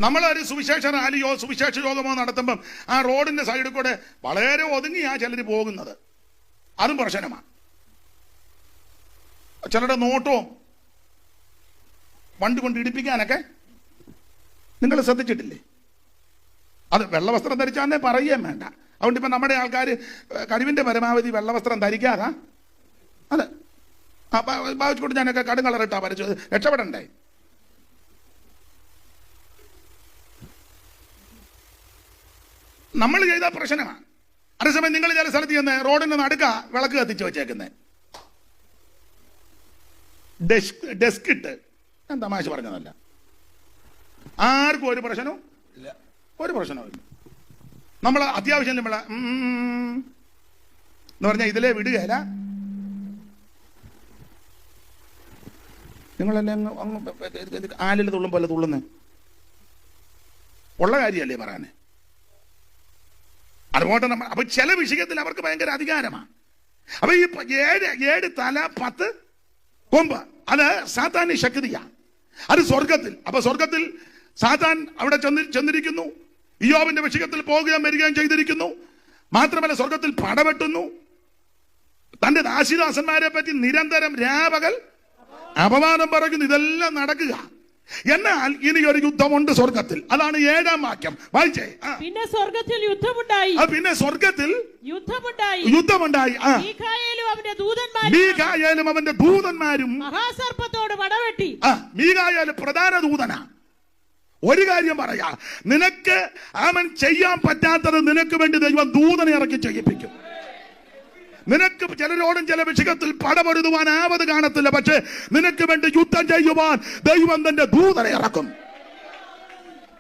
നമ്മളൊരു സുവിശേഷ റാലിയോ സുവിശേഷ യോഗമോ നടത്തുമ്പം ആ റോഡിന്റെ സൈഡിൽ കൂടെ വളരെ ഒതുങ്ങിയാ ചിലർ പോകുന്നത്. അതും പ്രശ്നമാണ്. ചിലരുടെ നോട്ടവും വണ്ടി കൊണ്ട് ഇടിപ്പിക്കാനൊക്കെ നിങ്ങൾ ശ്രദ്ധിച്ചിട്ടില്ലേ? അത് വെള്ളവസ്ത്രം ധരിച്ചാന്നേ പറയുകയും വേണ്ട. അതുകൊണ്ട് ഇപ്പം നമ്മുടെ ആൾക്കാർ കഴിവിൻ്റെ പരമാവധി വെള്ളവസ്ത്രം ധരിക്കാതാ. അതെ, ഭാവിച്ചുകൊണ്ട് ഞാനൊക്കെ കടും കളറിട്ടാ വരച്ചത്, രക്ഷപ്പെടണ്ടേ? നമ്മൾ ചെയ്ത പ്രശ്നമാണ്. അതേസമയം നിങ്ങൾ ചില സ്ഥലത്ത് ചെന്ന് റോഡിന്റെ നടുക്ക വിളക്ക് കത്തിച്ച് വെച്ചേക്കുന്നത്, ഡെസ്ക് ഇട്ട്. ഞാൻ തമാശ പറഞ്ഞതല്ല. ആർക്കും ഒരു പ്രശ്നവും ഇല്ല. നമ്മൾ അത്യാവശ്യം നമ്മളെ എന്ന് പറഞ്ഞാൽ ഇതിലേ വിടുകയില്ല. നിങ്ങളെല്ലാം ആലിൽ തുള്ളും പോലെ തുള്ളുന്നേ ഉള്ള കാര്യമല്ലേ പറയാനേ? അതുകൊണ്ട് നമ്മൾ അപ്പൊ ചില വിഷയത്തിൽ അവർക്ക് ഭയങ്കര അധികാരമാണ്. അപ്പൊ ഈ 7 തല 10 കൊമ്പ് അത് സാത്താന്റെ ശക്തിയാണ്. അത് സ്വർഗത്തിൽ. അപ്പൊ സ്വർഗത്തിൽ സാത്താൻ അവിടെ ചെന്നിരിക്കുന്നു. ഇയ്യോബിന്റെ വിഷയത്തിൽ പോകുകയും വരികയും ചെയ്തിരിക്കുന്നു. മാത്രമല്ല സ്വർഗത്തിൽ പടവെട്ടുന്നു. തന്റെ ദാസിദാസന്മാരെ പറ്റി നിരന്തരം രാപകൽ അപമാനം പറയുന്നു. ഇതെല്ലാം നടക്കുക. എന്നാൽ ഇനി ഒരു യുദ്ധമുണ്ട് സ്വർഗത്തിൽ. അതാണ് 7-ാം വാക്യം വായിച്ചേ. പിന്നെ സ്വർഗത്തിൽ യുദ്ധമുണ്ടായി. മീഖായേലും അവന്റെ ദൂതന്മാരും മഹാസർപ്പത്തോട് പടവെട്ടി. മീഖായേൽ പ്രധാന ദൂതനാ. ഒരു കാര്യം പറയാ, നിനക്ക് അവൻ ചെയ്യാൻ പറ്റാത്തത് നിനക്ക് വേണ്ടി ദൈവം ദൂതനെ ഇറക്കി ചെയ്യിപ്പിക്കും. നിനക്ക് ചിലരോടും ചില വിഷയത്തിൽ പടപൊരുതുവാൻ ആവത് കാണത്തില്ല. പക്ഷെ നിനക്ക് വേണ്ടി യുദ്ധം ചെയ്യുവാൻ ദൈവം തന്റെ ദൂതനെ ഇറക്കും.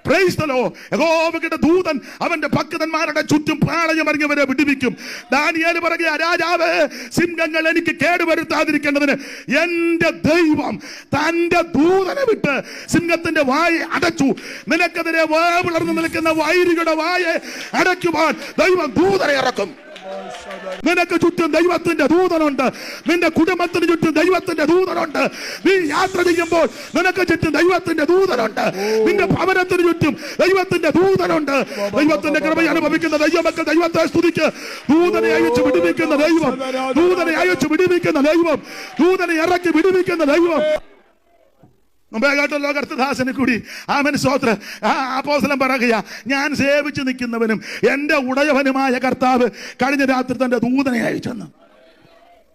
Praise the Lord. യഹോവയുടെ ദൂതൻ അവന്റെ ഭക്തന്മാരുടെ ചുറ്റും പാളയമറിഞ്ഞവരെ വിടുവിക്കും. ദാനിയേൽ പറയുക, രാജാവ്, സിംഹങ്ങൾ എനിക്ക് കേടുവരുത്താതിരിക്കേണ്ടതിന് എന്റെ ദൈവം തന്റെ ദൂതനെ വിട്ട് സിംഹത്തിന്റെ വായ അടച്ചു. നിനക്കെതിരെ വേവിളർന്നു നിൽക്കുന്ന വൈരികളുടെ വായ അടയ്ക്കുവാൻ ദൈവം ദൂതനെ ഇറക്കും. നിനക്ക് ചുറ്റും ദൈവത്തിന്റെ ദൂതനുണ്ട്. നിന്റെ കുടുംബത്തിന് ചുറ്റും ദൈവത്തിന്റെ ദൂതനുണ്ട്. നീ യാത്ര ചെയ്യുമ്പോൾ നിനക്ക് ചുറ്റും ദൈവത്തിന്റെ ദൂതനുണ്ട്. നിന്റെ ഭവനത്തിന് ചുറ്റും ദൈവത്തിന്റെ ദൂതനുണ്ട്. ദൈവത്തിന്റെ കൃപ അനുഭവിക്കുന്ന ദൈവമക്കൾ ദൈവത്തെ സ്തുതിക്ക്. ദൂതനെ അയച്ചു വിടുവിക്കുന്ന ദൈവം, ദൂതനെ അയച്ചു വിടുവിക്കുന്ന ദൈവം, ദൂതനെ ഇറക്കി വിടുവിക്കുന്ന ദൈവം. മുമ്പേകാട്ടുള്ള കർത്തദാസന് കൂടി ആമേൻ സ്തോത്രം. അപ്പോസ്തലൻ പറയുക, ഞാൻ സേവിച്ചു നിൽക്കുന്നവനും എന്റെ ഉടയവനുമായ കർത്താവ് കഴിഞ്ഞ രാത്രി തന്റെ ദൂതനെ അയച്ചെന്ന്.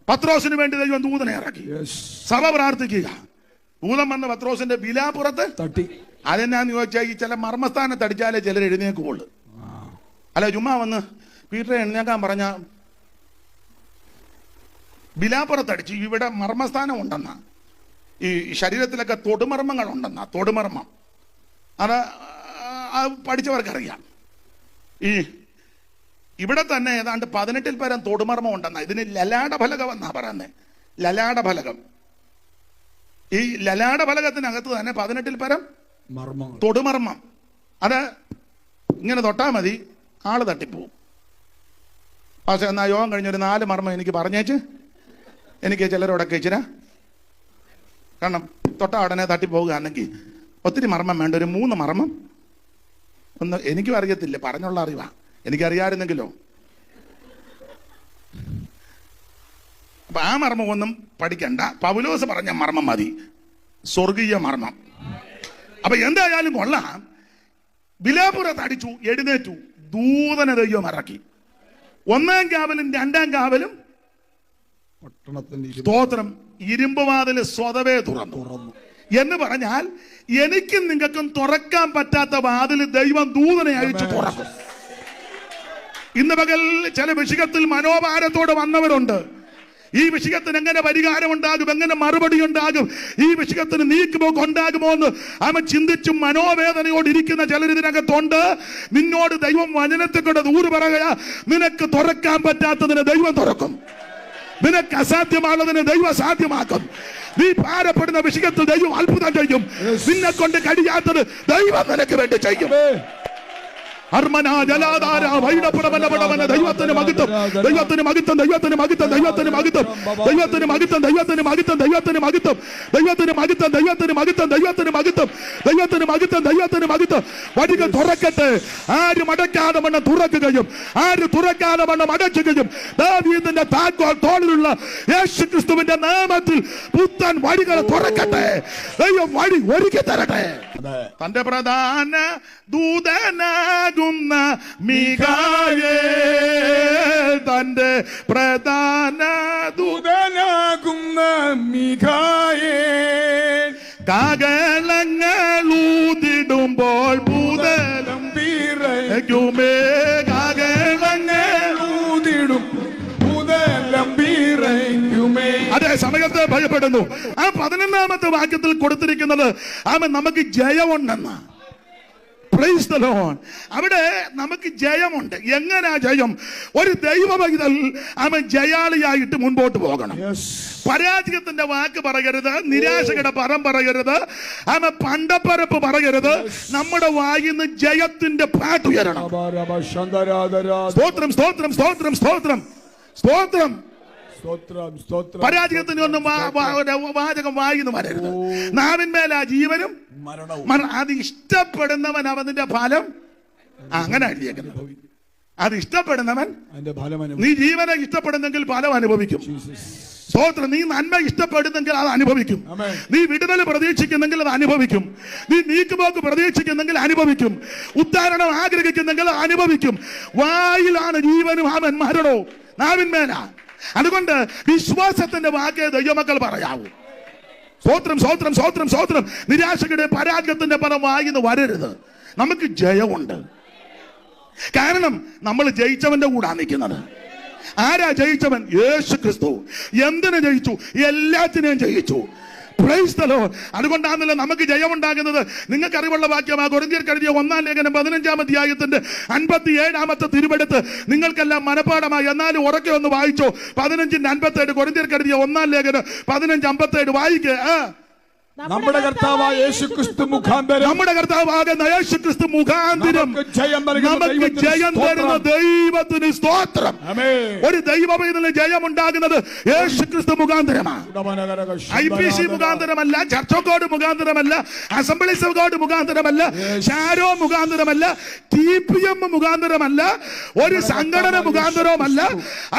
പത്രോസിന് വേണ്ടി ദൈവം ദൂതനെ ഇറക്കി. സഭ പ്രാർത്ഥിക്കുക. ദൂതൻ വന്ന് പത്രോസിന്റെ വിലാപ്പുറത്ത് തട്ടി. അതെന്നാന്ന് ചോദിച്ചാൽ ഈ ചില മർമ്മസ്ഥാനത്ത് അടിച്ചാലേ ചിലർ എഴുന്നേക്കുള്ളൂ. അല്ല, ചുമ്മാ വന്ന് പീറ്ററെ എഴുന്നേക്കാൻ പറഞ്ഞ വിലാപ്പുറത്തടിച്ച് ഇവിടെ മർമ്മസ്ഥാനം ഉണ്ടെന്നാ. ഈ ശരീരത്തിലൊക്കെ തൊടുമർമ്മങ്ങൾ ഉണ്ടെന്നാ. തൊടുമർമ്മം അത് പഠിച്ചവർക്കറിയാം. ഈ ഇവിടെ തന്നെ ഏതാണ്ട് 18 പരം തൊടുമർമ്മം ഉണ്ടെന്നാ. ഇതിന് ലലാടഫലകം എന്നാ പറയുന്നത്. ലലാടഫലകം. ഈ ലലാടഫലകത്തിനകത്ത് തന്നെ 18 പരം തൊടുമർമ്മം. അത് ഇങ്ങനെ തൊട്ടാ മതി, ആള് തട്ടിപ്പോവും. പക്ഷെ എന്നാ യോഗം കഴിഞ്ഞൊരു 4 മർമ്മം എനിക്ക് പറഞ്ഞേച്ച് എനിക്ക് ചിലരോടൊക്കെ ഇച്ചിരാ. കാരണം തൊട്ട ഉടനെ തട്ടിപ്പോവുകയാണെങ്കിൽ ഒത്തിരി മർമ്മം വേണ്ട. ഒരു 3 മർമ്മം ഒന്ന് എനിക്കും അറിയത്തില്ല, പറഞ്ഞുള്ള അറിവാ. എനിക്കറിയാമായിരുന്നെങ്കിലോ. അപ്പൊ ആ മർമ്മം ഒന്നും പഠിക്കണ്ട. പൗലോസ് പറഞ്ഞ മർമ്മം മതി, സ്വർഗീയ മർമ്മം. അപ്പൊ എന്തായാലും കൊള്ളാം. വിലാപുരത്ത് അടിച്ചു, എഴുന്നേറ്റു, ദൂതനെ ദൈവം ഇറക്കി. 1-ാം കാവലും 2-ാം കാവലും സ്തോത്രം ഇരുമ്പ് വാതില് സ്വതവേ തുറന്നു. എന്ന് പറഞ്ഞാൽ എനിക്കും നിങ്ങൾക്കും തുറക്കാൻ പറ്റാത്ത വാതിൽ ദൈവം ദൂതനെ അയച്ചു തുറക്കും. ഇന്ന് പകൽ ചില വിഷയത്തിൽ മനോഭാരത്തോടെ വന്നവരുണ്ട്. ഈ വിഷയത്തിന് എങ്ങനെ പരിഹാരം ഉണ്ടാകും, എങ്ങനെ മറുപടി ഉണ്ടാകും, ഈ വിഷയത്തിന് നീക്കുപോക്ക് ഉണ്ടാകുമോ എന്ന് അവൻ ചിന്തിച്ചും മനോവേദനയോട് ഇരിക്കുന്ന ചിലർ ഇതിനകത്തുണ്ട്. നിന്നോട് ദൈവം വചനത്തെ കൊണ്ട് ദൂര് പറയുക, നിനക്ക് തുറക്കാൻ പറ്റാത്തതിന് ദൈവം തുറക്കും. നിനക്ക് അസാധ്യമാണതിനെ ദൈവം സാധ്യമാക്കും. നീ ഭാരപ്പെടുന്ന വിഷയത്തിൽ ദൈവം അത്ഭുതം ചെയ്യും. നിന്നെ കൊണ്ട് കഴിയാത്തത് ദൈവം നിനക്ക് വേണ്ടി ചെയ്യും. ദൈവത്തിന് മഹത്വം, ദൈവത്തിന് മഹത്വം, ദൈവത്തിന് മഹത്വം, ദൈവത്തിന് മഹത്വം, ദൈവത്തിന് മഹത്വം, ദൈവത്തിന് മഹത്വം, ദൈവത്തിന് മഹത്വം, ദൈവത്തിന് മഹത്വം, ദൈവത്തിന് മഹത്വം, ദൈവത്തിന് മഹത്വം, ദൈവത്തിന് മഹത്വം, ദൈവത്തിന് മഹത്വം, ദൈവത്തിന് മഹത്വം. വഴികൾ തുറക്കട്ടെ. ആര് മടക്കാതെ വണ്ണം തുറക്കുകയും ആര് തുറക്കാതെ വണ്ണം അടച്ചുകയും ദാവീദിന്റെ താക്കോൽ തോളിലുള്ള യേശു ക്രിസ്തുവിന്റെ നാമത്തിൽ പുത്തൻ വഴികൾ തുറക്കട്ടെ. ദൈവം വഴി ഒരുക്കി തരട്ടെ. തന്റെ പ്രധാന ദൂതനാകുന്ന മീഖായേൽ, തന്റെ പ്രധാന ദൂതനാകുന്ന മീഖായേൽ കാഹളങ്ങളൂതിടുമ്പോൾ ഭൂതലം വീറയ്ക്കുമേ. കാഹളങ്ങളൂതിടും ഭൂതലം വീറയ്ക്കുമേ. അതേ സമയത്ത് ഭയപ്പെടുന്നു. ആ 11-ാമത്തെ വാക്യത്തിൽ കൊടുത്തിരിക്കുന്നത് അവൻ നമുക്ക് ജയമുണ്ടെന്ന്. Praise the Lord. അവിടെ നമുക്ക് ജയമുണ്ട്. എങ്ങനാ ജയം? ഒരു ദൈവ പൈതൽ അവൻ ജയാളിയായിട്ട് മുൻപോട്ട് പോകണം. പരാജയത്തിന്റെ വാക്ക് പറയരുത്, നിരാശയുടെ പദം പറയരുത്, അവൻ പണ്ടപ്പരപ്പ് പറയരുത്. നമ്മുടെ വായിന്ന് ജയത്തിന്റെ പാട്ടുയരണം. സ്തോത്രം സ്തോത്രം സ്തോത്രം സ്തോത്രം സ്തോത്രം. പരാജയത്തിന് ഒന്നും വാചകം വായിന്ന് വരരുത്. നാവിന്മേലാ ജീവനും മരണവും. അത് ഇഷ്ടപ്പെടുന്നവൻ അവന്റെ ഫലം അങ്ങനെ എഴുതിയേക്കുന്നത്. അത് ഇഷ്ടപ്പെടുന്നവൻ, നീ ജീവനെ ഇഷ്ടപ്പെടുന്നെങ്കിൽ ഫലം അനുഭവിക്കും. സ്തോത്രം. നീ നന്മ ഇഷ്ടപ്പെടുന്നെങ്കിൽ അത് അനുഭവിക്കും. നീ വിടുതൽ പ്രതീക്ഷിക്കുന്നെങ്കിൽ അത് അനുഭവിക്കും. നീ നീക്കുപോക്ക് പ്രതീക്ഷിക്കുന്നെങ്കിൽ അനുഭവിക്കും. ഉദ്ധാരണം ആഗ്രഹിക്കുന്നെങ്കിൽ അനുഭവിക്കും. വായിലാണ് ജീവനും അവൻ മരണവും നാവിന്മേലാ. അതുകൊണ്ട് വിശ്വാസത്തിന്റെ വാക്കേ ദൈവമക്കൾ പറയാവൂ. സ്തോത്രം സ്തോത്രം സ്തോത്രം സ്തോത്രം. നിരാശയുടെ പരാജയത്തിന്റെ പദം വായിന്ന് വരരുത്. നമുക്ക് ജയമുണ്ട്. കാരണം നമ്മൾ ജയിച്ചവന്റെ കൂടാ നിൽക്കുന്നത്. ആരാ ജയിച്ചവൻ? യേശു ക്രിസ്തു. എന്തിനു ജയിച്ചു? എല്ലാത്തിനെയും ജയിച്ചു. Praise the Lord. അതുകൊണ്ടാണല്ലോ നമുക്ക് ജയമുണ്ടാകുന്നത്. നിങ്ങൾക്ക് അറിവുള്ള വാക്യമാ കൊരിന്ത്യർക്ക് എഴുതിയ 1-ാം ലേഖനം 15-ാം അധ്യായത്തിന്റെ 57-ാമത്തെ തിരുവെടുത്ത് നിങ്ങൾക്കെല്ലാം മനപ്പാഠമായി. എന്നാലും ഉറക്കെ ഒന്ന് വായിച്ചോ. 15:57 കൊരിന്ത്യർക്ക് എഴുതിയ 1-ാം ലേഖനം 15:57 വായിക്കേ. നമ്മുടെ കർത്താവായ യേശുക്രിസ്തു മുഖാന്തരം, നമ്മുടെ കർത്താവാകുന്ന യേശുക്രിസ്തു മുഖാന്തരം നമുക്ക് ജയം തരുന്ന ദൈവത്തിന് സ്തോത്രം. ഒരു ദൈവപൈതലിന് ജയമുണ്ടാകുന്നത് യേശുക്രിസ്തു മുഖാന്തരമാണ്. IPC മുഖാന്തരമല്ല, ചർച്ച് ഓഫ് ഗോഡ് മുഖാന്തരമല്ല, അസംബ്ലീസ് ഓഫ് ഗോഡ് മുഖാന്തരമല്ല, ഷാരോ മുഖാന്തരമല്ല, TPM മുഖാന്തരമല്ല, ഒരു സംഘടന മുഖാന്തരവുമല്ല,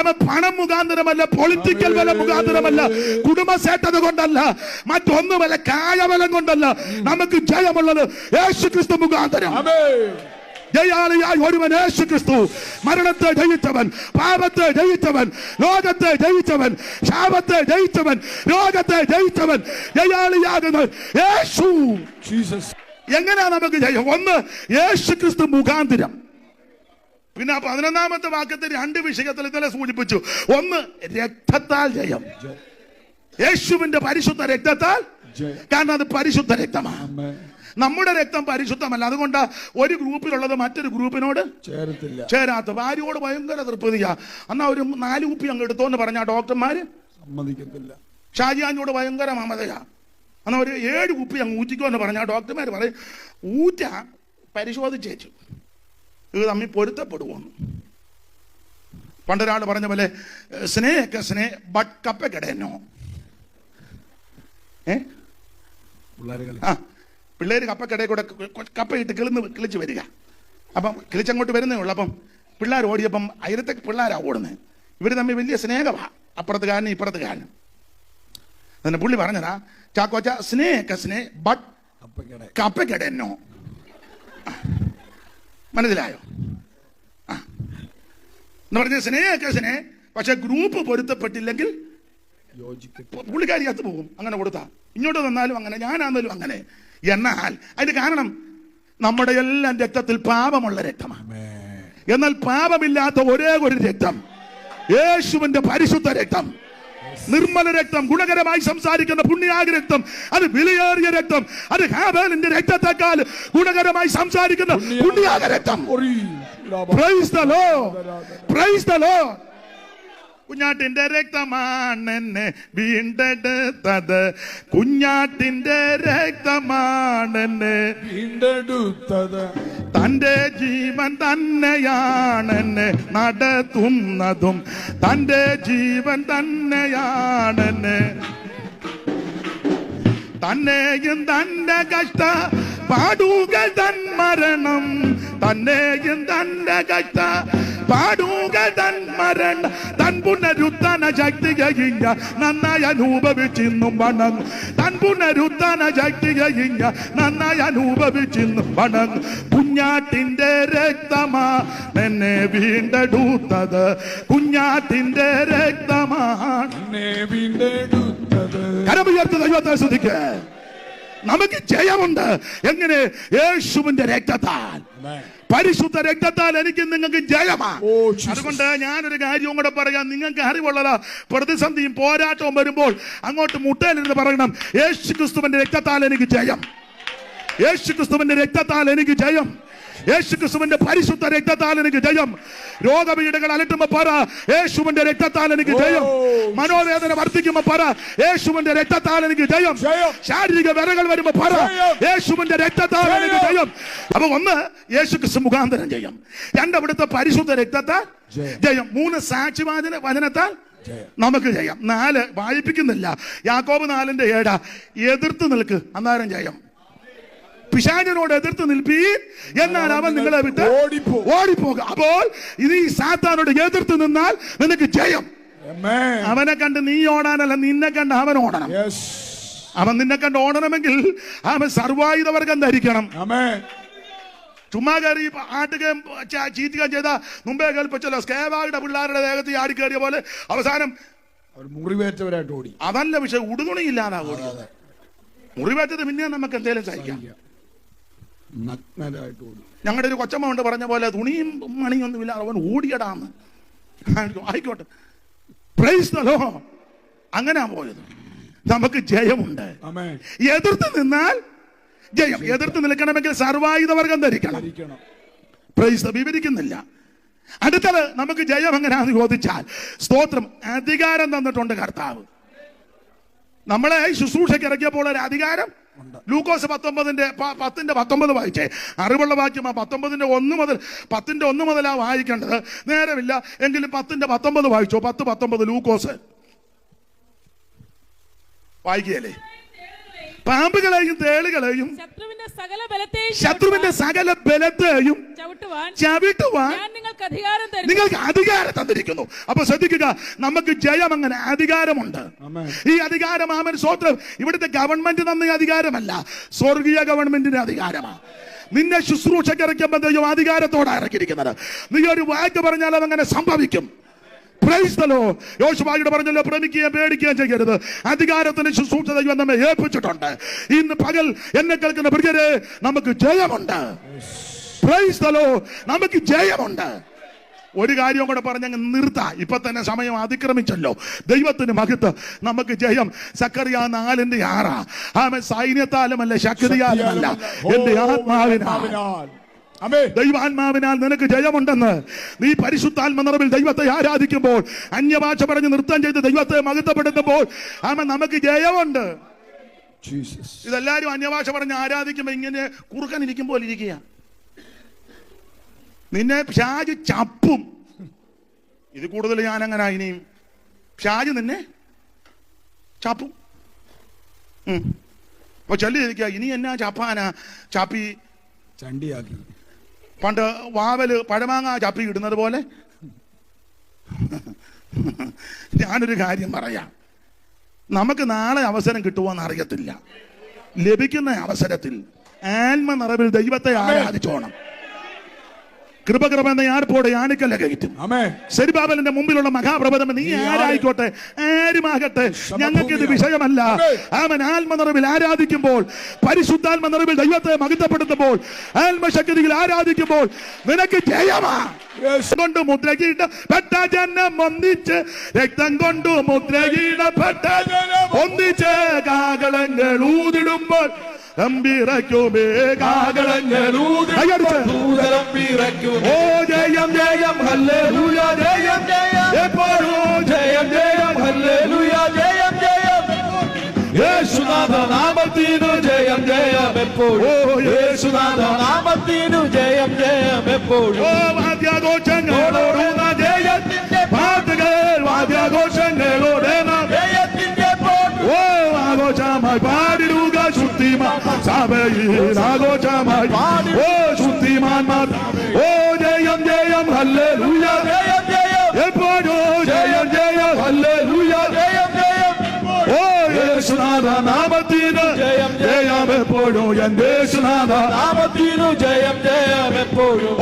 അവൻ പണം മുഖാന്തരമല്ല, പൊളിറ്റിക്കൽ ബലം മുഖാന്തരമല്ല, കുടുംബസേട്ടത കൊണ്ടല്ല, മറ്റൊന്നുമല്ല, കായബലം കൊണ്ടല്ല. നമുക്ക് ജയമുള്ളത് യേശുക്രിസ്തു മുഖാന്തരം. ജയാളിയായ ഒരുവൻ യേശുക്രിസ്തു. മരണത്തെ ജയിച്ചവൻ, പാപത്തെ ജയിച്ചവൻ, ലോകത്തെ ജയിച്ചവൻ, ശാപത്തെ ജയിച്ചവൻ, രോഗത്തെ ജയിച്ചവൻ, ജയാളിയാകുന്ന യേശു. എങ്ങനെയാ നമുക്ക് ജയം? ഒന്ന്, യേശുക്രിസ്തു മുഖാന്തരം. പിന്നെ 11-ാമത്തെ വാക്യത്തിൽ 2 വിഷയത്തിൽ ഇന്നലെ സൂചിപ്പിച്ചു. ഒന്ന്, രക്തത്താൽ ജയം. യേശുവിന്റെ പരിശുദ്ധ രക്തത്താൽ. കാരണം അത് പരിശുദ്ധ രക്തമാണ്. നമ്മുടെ രക്തം പരിശുദ്ധമല്ല. അതുകൊണ്ട് ഒരു ഗ്രൂപ്പിലുള്ളത് മറ്റൊരു ഗ്രൂപ്പിനോട് ചേരാത്ത. ഭാര്യയോട് ഭയങ്കര തൃപ്തിയാ. എന്നാ ഒരു 4 കുപ്പി അങ്ങ് എടുത്തോന്ന് പറഞ്ഞാ ഡോക്ടർമാര് സമ്മതിക്കത്തില്ല. ഷാജിയാനോട് ഭയങ്കര മമതയാ. എന്നാ ഒരു 7 കുപ്പി അങ്ങ് ഊറ്റിക്കോന്ന് പറഞ്ഞാ ഡോക്ടർമാർ പറയും ഊറ്റ പരിശോധിച്ചേച്ചു ഇത് തമ്മിൽ പൊരുത്തപ്പെടുവോന്ന്. പണ്ടൊരാൾ പറഞ്ഞ പോലെ സ്നേഹക്കെ സ്നേഹ ബട്ട് കപ്പക്കെടേനോ. പിള്ളേര് കപ്പക്കടയിൽ കൂടെ കപ്പയിട്ട് കിളിച്ച് വരിക. അപ്പം കിളിച്ചങ്ങോട്ട് വരുന്നേ ഉള്ളു. അപ്പം പിള്ളേർ ഓടിയപ്പം അയലത്തേക്ക് പിള്ളേരാ ഓടുന്നത്. ഇവർ തമ്മിൽ വലിയ സ്നേഹമാ, അപ്പുറത്തുകാരനും ഇപ്പുറത്തുകാരനും. അതിന് പുള്ളി പറഞ്ഞതാ, ചാക്കോച്ച സ്നേഹക്കെ സ്നേഹ ബട്ട് കപ്പക്കെടേനോ. മനസ്സിലായോ? എന്ന് പറഞ്ഞ സ്നേഹക്കെ സ്നേഹ, പക്ഷെ ഗ്രൂപ്പ് പൊരുത്തപ്പെട്ടില്ലെങ്കിൽ പുള്ളിക്കാരി അത്ത് പോകും. അങ്ങനെ കൊടുത്താ ഇങ്ങോട്ട് തന്നാലും അങ്ങനെ, ഞാനാന്നാലും അങ്ങനെ. എന്നാൽ അതിന് കാരണം നമ്മുടെ എല്ലാം രക്തത്തിൽ പാപമുള്ള രക്തമാണ്. എന്നാൽ പാപമില്ലാത്ത ഒരേ ഒരു രക്തം, യേശുവിന്റെ പരിശുദ്ധ രക്തം, നിർമ്മല രക്തം, ഗുണകരമായി സംസാരിക്കുന്ന പുണ്യാഗ രക്തം, അത് വിലയേറിയ രക്തം, അത് ഹാബേലിന്റെ രക്തത്തെക്കാൾ ഗുണകരമായി സംസാരിക്കുന്ന പുണ്യാഗ രക്തം. Praise the Lord. Praise the Lord. കുഞ്ഞാട്ടിന്റെ രക്തമാണെന്നെ വീണ്ടെടുത്തത്, കുഞ്ഞാട്ടിന്റെ രക്തമാണെന്നെ വീണ്ടെടുത്തത്, തന്റെ ജീവൻ തന്നെയാണെന്നെ നടത്തുന്നതും, തന്റെ ജീവൻ തന്നെയാണെന്നെ തന്നെയും തന്റെ കഷ്ട പാടുക തൻ മരണം തന്നെയും തന്റെ കൈത്ത പാടുക തൻ മരണം തൻ പുനരുത്ഥാന ശക്തി കഴിഞ്ഞ നന്നായി അനുഭവിച്ചിന്നും വണങ്ങും തൻ പുനരുത്ഥാന ശക്തി കഴിഞ്ഞ നന്നായി അനുഭവിച്ചിന്നും വണങ്ങും കുഞ്ഞാട്ടിന്റെ രക്തമാ എന്നെ വീണ്ടെടുത്തത് കുഞ്ഞാട്ടിന്റെ രക്തമാണ് എന്നെ വീണ്ടെടുത്തത്. കരമുയർത്തി ദൈവത്തെ സ്തുതിക്ക്. നമുക്ക് ജയമുണ്ട്. എങ്ങനെ? യേശുവിന്റെ രക്തത്താൽ, പരിശുദ്ധ രക്തത്താൽ എനിക്ക് നിങ്ങൾക്ക് ജയമാ. അതുകൊണ്ട് ഞാനൊരു കാര്യവും കൂടെ പറയാം. നിങ്ങൾക്ക് അറിവുള്ളതാ, പ്രതിസന്ധിയും പോരാട്ടവും വരുമ്പോൾ അങ്ങോട്ട് മുട്ടയിലിരുന്ന് പറയണം, യേശു ക്രിസ്തുവിന്റെ രക്തത്താൽ എനിക്ക് ജയം, യേശു ക്രിസ്തുവിന്റെ രക്തത്താൽ എനിക്ക് ജയം, യേശു ക്രിസ്തുവിന്റെ പരിശുദ്ധ രക്തത്താൽ എനിക്ക് ജയം. രോഗപീഠകൾ അലട്ടുമ്പോ പറ, യേശുവിന്റെ രക്തത്താൽ എനിക്ക് ജയം. മനോവേദന വർദ്ധിക്കുമ്പോ പറ, യേശുവിന്റെ രക്തത്താൽ എനിക്ക് ജയം. ശാരീരിക വിറകൾ വരുമ്പോ പറ, യേശുവിന്റെ രക്തത്താൽ എനിക്ക് ജയം. അപ്പൊ ഒന്ന്, യേശു ക്രിസ്തു മുഖാന്തരം ജയം. രണ്ട്, അവിടുത്തെ പരിശുദ്ധ രക്തത്താൽ ജയം. മൂന്ന്, സാക്ഷിവാചന വചനത്താൽ നമുക്ക് ജയം. നാല്, വായിപ്പിക്കുന്നില്ല, യാക്കോബ് 4:7 എതിർത്ത് നിൽക്ക്, അന്നേരം ജയം. പിശാചിനോട് എതിർത്ത് നിൽപ്പീൻ, എന്നാൽ അവൻ നിങ്ങളെ വിട്ട് ഓടിപ്പോകുക. അപ്പോൾ ഇത് ഈ സാത്താനോട് എതിർത്ത് നിന്നാൽ നിനക്ക് ജയം. അവനെ കണ്ട് നീ ഓടാനല്ല, നിന്നെ കണ്ട് അവൻ ഓടണം. അവൻ നിന്നെ കണ്ട് ഓടണമെങ്കിൽ അവൻ സർവായുധവർഗം ധരിക്കണം. ചുമ്മാ കയറി ആട്ടുകയും ചീറ്റുകയും ചെയ്ത മുമ്പേ കേൾപ്പിച്ചല്ലോ, സ്കേവായുടെ പിള്ളേരുടെ ദേഹത്ത് ആടിക്കേറിയ പോലെ അവസാനം മുറിവേറ്റവരായിട്ട് ഓടി. അതല്ല വിഷയം, ഉടുതുണിയില്ലാതാ ഓടിയത്. മുറിവേറ്റത് പിന്നെ നമുക്ക് എന്തെങ്കിലും സഹിക്കാം. ഞങ്ങളുടെ ഒരു കൊച്ചമ്മ കൊണ്ട് പറഞ്ഞ പോലെ തുണിയും മണിയൊന്നുമില്ല, അവൻ ഓടിയടാന്ന്. ആയിക്കോട്ടെ, പ്രൈസ് ദി ലോർഡ്. അങ്ങനെയാ പോയത്. നമുക്ക് ജയമുണ്ട്. എതിർത്ത് നിന്നാൽ ജയം. എതിർത്ത് നിൽക്കണമെങ്കിൽ സർവായുധവർഗം ധരിക്കണം. പ്രൈസ് ദി, വിവരിക്കുന്നില്ല. അടുത്തത് നമുക്ക് ജയം എങ്ങനെയാണെന്ന് ചോദിച്ചാൽ, സ്തോത്രം, അധികാരം തന്നിട്ടുണ്ട് കർത്താവ്. നമ്മളെ ശുശ്രൂഷയ്ക്ക് ഇറക്കിയപ്പോൾ ഒരു അധികാരം. ലൂക്കോസ് 10:19 വായിച്ചേ. അറിവുള്ള വാക്യം 19:1 മുതൽ 10:1 മുതലാ വായിക്കേണ്ടത്. നേരമില്ല എങ്കിലും 10:19 വായിച്ചോ. 10:19 ലൂക്കോസ് വായിക്കുകയല്ലേ. പാമ്പുകളെയും തേളുകളെയും ശത്രുവിന്റെ സകല ബലത്തെയും ചവിട്ടുവാൻ നിങ്ങൾക്ക് അധികാരം തന്നിരിക്കുന്നു. അപ്പൊ ശ്രദ്ധിക്കുക, നമുക്ക് ജയം അങ്ങനെ അധികാരമുണ്ട്. ഈ അധികാരം ആമേൻ സ്തോത്രം ഇവിടുത്തെ ഗവൺമെന്റ് തന്ന അധികാരമല്ല, സ്വർഗീയ ഗവൺമെന്റിന്റെ അധികാരമാണ്. നിന്നെ ശുശ്രൂഷയ്ക്ക് ഇറക്കുമ്പോൾ ദൈവം അധികാരത്തോടെ ഇറക്കിയിരിക്കുന്നത്. നീ ഒരു വാക്ക് പറഞ്ഞാൽ അതങ്ങനെ സംഭവിക്കും. Praise the Lord. യോശുവയോട് പറഞ്ഞല്ലോ, ഭ്രമിക്കുകയും പേടിക്കുകയും ചെയ്യരുത്. അധികാരത്തിന് ശുശ്രൂഷ ദൈവം നമ്മെ ഏൽപ്പിച്ചിട്ടുണ്ട്. ഇന്ന് പകൽ എന്നെ കേൾക്കുന്ന പ്രിയരെ, നമുക്ക് ജയമുണ്ട്. പ്രൈസ് ദി ലോർഡ്, നമുക്ക് ജയമുണ്ട്. ഒരു കാര്യം കൂടെ പറഞ്ഞങ്ങ് നിർത്താം. ഇപ്പൊ തന്നെ സമയം അതിക്രമിച്ചല്ലോ. ദൈവത്തിന് മഹത്വം. നമുക്ക് ജയം. സക്കറിയ 4:6 ആമേൻ. സൈന്യത്താലുമല്ല, ശക്തിയാലുമല്ല, എന്റെ ആത്മാവിനാൽ, ദൈവാത്മാവിനാൽ നിനക്ക് ജയമുണ്ടെന്ന്. നീ പരിശുദ്ധാത്മ നിറവിൽ ദൈവത്തെ ആരാധിക്കുമ്പോൾ, അന്യഭാഷ പറഞ്ഞ് നൃത്തം ചെയ്ത് ദൈവത്തെ മഹത്വപ്പെടുത്തുമ്പോൾ ആമേൻ, നമുക്ക് ജയമുണ്ട്. ഇതെല്ലാരും അന്യഭാഷ പറഞ്ഞ് ആരാധിക്കുമ്പോ ഇങ്ങനെ കുറുക്കൻ ഇരിക്കുമ്പോൾ ഇരിക്കുക. നിന്നെ ഷാജ് ചപ്പും. ഇത് കൂടുതൽ ഞാൻ അങ്ങനെ ഇനിയും ഷാജ് നിന്നെ ചപ്പും. അപ്പൊ ചൊല്ലിയിരിക്കുക, ഇനി എന്നാ ചപ്പാനാ ചാപ്പി ചണ്ടിയാക്കി. പണ്ട് വാവല് പഴമാങ്ങ ചപ്പി ഇടുന്നത് പോലെ. ഞാനൊരു കാര്യം പറയാം, നമുക്ക് നാളെ അവസരം കിട്ടുമോന്ന് അറിയത്തില്ല. ലഭിക്കുന്ന അവസരത്തിൽ ആത്മ നിറവിൽ ദൈവത്തെ ആരാധിച്ചോണം. കൃപകൃപെന്ന ആർപ്പോടെ ആണിക്കല്ല കയറ്റും. സെരുബാബേലിന്റെ മുമ്പിലുള്ള മഹാപ്രബന്ധം നീ ആരായിക്കോട്ടെ, ആരുമാകട്ടെ, ഞങ്ങൾക്ക് ഇത് വിഷയമല്ല. അവൻ ആത്മനിറവിൽ ആരാധിക്കുമ്പോൾ, പരിശുദ്ധാത്മ നിറവിൽ ദൈവത്തെ മഹത്വപ്പെടുത്തുമ്പോൾ, ആത്മശക്തിയിൽ ആരാധിക്കുമ്പോൾ നിനക്ക് ജയമാ. കൊണ്ട് മുദ്രയിടപ്പെട്ട ജനം ഒന്നിച്ച്, രക്തം കൊണ്ട് മുദ്രയിടപ്പെട്ട ഒന്നിച്ച് കാഹളങ്ങൾ ഊതിടുമ്പോൾ ഗംഭീരക്കുമേ കാഹളങ്ങൾ ഊതിടുമ്പോൾ. ഓ ജയം ജയം ഹല്ലേലൂയ, ജയം ജയം എപ്പോഴും ജയം ജയം ഹല്ലേലൂയ, ജയം ജയം യേശുനാഥ നാമത്തിനു ജയം ജയം എപ്പോഴും. ഓ യേശുനാഥ നാമത്തിനു ജയം ജയം എപ്പോഴും. ഓ വാദ്യാഘോഷങ്ങളോടുന്ന ജയത്തിന്റെ പാട്ടുകൾ, വാദ്യാഘോഷങ്ങളോടെ നാം ജയത്തിന്റെ പാട്ട്. ഓ ആഘോഷമായി പാടിടുക ശുദ്ധി ശുദ്ധിമാൻ സഭയിൽ ആഘോഷമായി ഓ ശുദ്ധിമാന്മാർ ഓ ജയം ജയം ഹല്ലേലൂയ ജയം ജയം എപ്പോഴോ ജയം ജയം ഹല്ലേലൂയ ജയം ജയം ഓ യേശുനാഥ നാമത്തിന് ജയം ജയം എപ്പോഴും എന്റെ യേശുനാഥ നാമത്തിനു ജയം ജയം എപ്പോഴും